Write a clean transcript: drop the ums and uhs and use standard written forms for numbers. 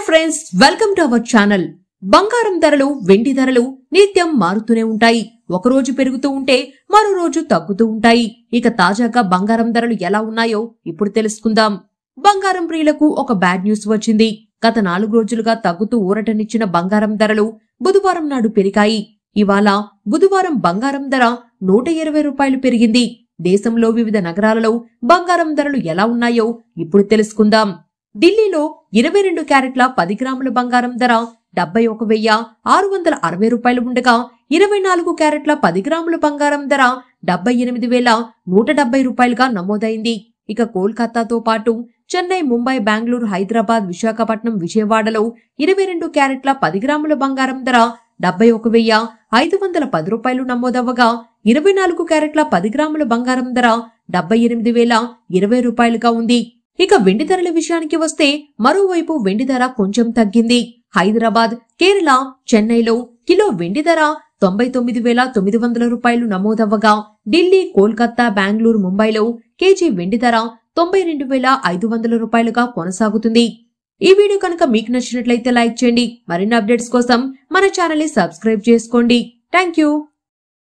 Hi friends, welcome to our channel. బంగారం ధరలు, వెండి ధరలు నిత్యం మారుతూనే ఉంటాయి. ఒకరోజు పెరుగుతూ ఉంటే మరో రోజు తగ్గుతూ ఉంటాయి. ఇక తాజాగా బంగారం ధరలు ఎలా ఉన్నాయో ఇప్పుడు తెలుసుకుందాం. బంగారం ప్రియులకు ఒక బ్యాడ్ న్యూస్ వచ్చింది. గత 4 రోజులుగా తగ్గుతూ ఊరటనిచ్చిన బంగారం ధరలు బుధవారం నాడు పెరిగాయి. ఇవాళ బుధవారం బంగారం ధర 120 రూపాయలు పెరిగింది. దేశంలో వివిధ నగరాలలో బంగారం ధరలు ఎలా ఉన్నాయో ఇప్పుడు తెలుసుకుందాం. ఢిల్లీలో 22 క్యారెట్ల 10 గ్రాముల బంగారం ధర 71,660 రూపాయలు ఉండగా 24 క్యారెట్ల 10 గ్రాముల బంగారం ధర 78,170 రూపాయలుగా నమోదైంది. ఇక కోల్కతాతో పాటు చెన్నై, ముంబై, బెంగళూరు, హైదరాబాద్, విశాఖపట్నం, విజయవాడలో 22 క్యారెట్ల 10 గ్రాముల బంగారం ధర 71,510 రూపాయలు నమోదవ్వగా 24 క్యారెట్ల 10 గ్రాముల బంగారం ధర 78,020 రూపాయలుగా ఉంది. ఇక వెండి ధరల విషయానికి వస్తే మరోవైపు వెండి ధర కొంచెం తగ్గింది. హైదరాబాద్, కేరళ, చెన్నైలో కిలో వెండి ధర 99,900 రూపాయలు నమోదవ్వగా ఢిల్లీ, కోల్కతా, బెంగళూరు, ముంబైలో కేజీ వెండి ధర 92,500 రూపాయలుగా కొనసాగుతుంది. ఈ వీడియో కనుక మీకు నచ్చినట్లయితే లైక్ చేయండి. మరిన్ని అప్డేట్స్ కోసం మన ఛానల్ ని సబ్స్క్రైబ్ చేసుకోండి. Thank you.